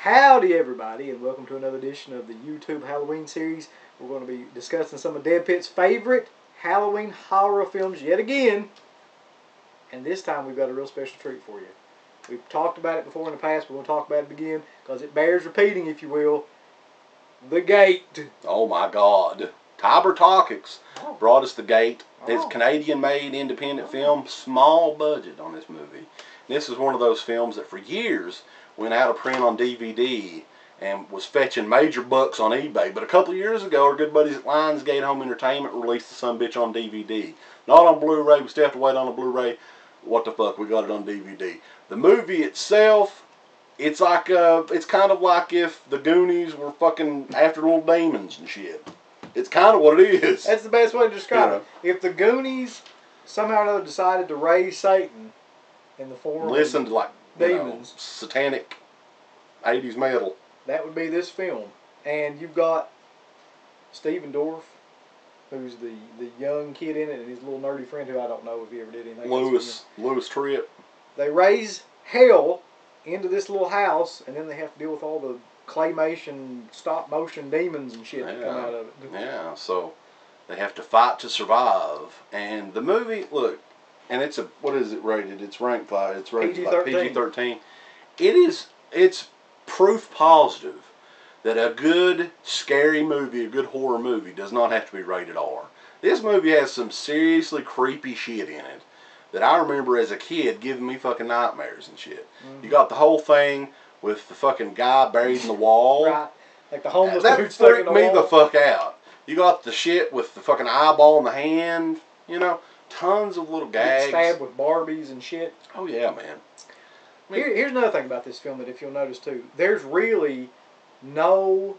Howdy everybody, and welcome to another edition of the YouTube Halloween series. We're going to be discussing some of DEADPIT's favorite Halloween horror films yet again. And this time we've got a real special treat for you. We've talked about it before in the past, but we're going to talk about it again because it bears repeating, if you will. The Gate. Oh my God. Tibor Tikacs brought us The Gate. It's a Canadian-made independent film, small budget on this movie. This is one of those films that for years went out of print on DVD and was fetching major bucks on eBay. But a couple of years ago, our good buddies at Lionsgate Home Entertainment released the sumbitch on DVD. Not on Blu-ray. We still have to wait on a Blu-ray. What the fuck? We got it on DVD. The movie itself, it's like it's kind of like if the Goonies were fucking after little demons and shit. It's kind of what it is. That's the best way to describe it. If the Goonies somehow or another decided to raise Satan in the form listen to like demons, satanic 80s metal, that would be this film. And you've got Stephen Dorff, who's the young kid in it, and his little nerdy friend who I don't know if he ever did anything. Louis Tripp. They raise hell into this little house, and then they have to deal with all the claymation, stop motion demons and shit that come out of it. Yeah, so they have to fight to survive. And the movie, look, and it's what is it rated? It's ranked like, it's rated like PG-13. It's proof positive that a good scary movie, a good horror movie, does not have to be rated R. This movie has some seriously creepy shit in it that I remember as a kid giving me fucking nightmares and shit. Mm-hmm. You got the whole thing with the fucking guy buried in the wall. Right. Like the homeless dude stuck in the wall. That freaked me the fuck out. You got the shit with the fucking eyeball in the hand, you know. Tons of little gags. Stabbed with Barbies and shit. Oh yeah, man. Here's another thing about this film that if you'll notice too. There's really no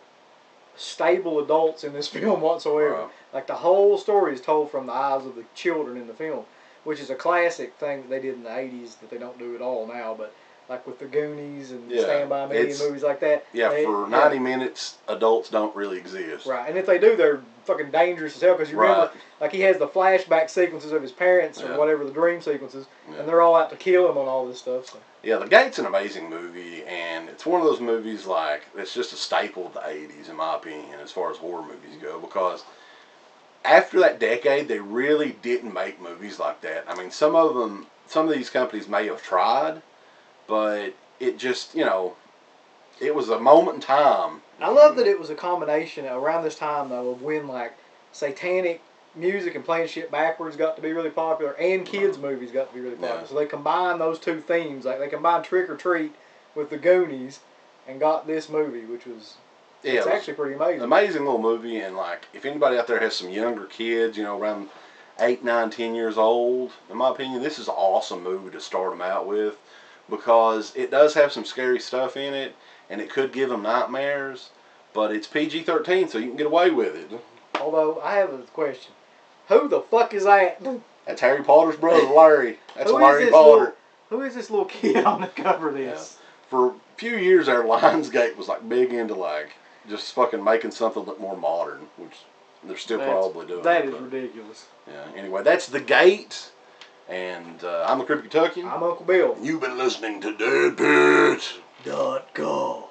stable adults in this film whatsoever. Right. Like the whole story is told from the eyes of the children in the film, which is a classic thing that they did in the 80s that they don't do at all now. But like with the Goonies and Stand By Me and movies like that. Yeah, for 90 minutes, adults don't really exist. Right, and if they do, they're fucking dangerous as hell because you remember, like he has the flashback sequences of his parents or whatever, the dream sequences, and they're all out to kill him on all this stuff. So. Yeah, The Gate's an amazing movie, and it's one of those movies like it's just a staple of the 80s in my opinion as far as horror movies go, because after that decade they really didn't make movies like that. I mean, some of these companies may have tried, but it just, you know, it was a moment in time. I love that it was a combination around this time though of when like satanic music and playing shit backwards got to be really popular, and kids movies got to be really popular. So they combined those two themes, like they combined Trick or Treat with the Goonies, and got this movie, which was it's actually pretty amazing. Amazing little movie, and like if anybody out there has some younger kids, you know, around 8, 9, 10 years old, in my opinion, this is an awesome movie to start them out with, because it does have some scary stuff in it, and it could give them nightmares, but it's PG-13, so you can get away with it. Although, I have a question. Who the fuck is that? That's Harry Potter's brother, Larry. That's Larry Potter. Who is this little kid on the cover of this? Yeah. For a few years there, Lionsgate was like big into like just fucking making something look more modern, which they're still probably doing. That is ridiculous. Yeah, anyway, that's The Gate. And I'm the Creepy Kentuckian. I'm Uncle Bill. You've been listening to DEADPIT.com.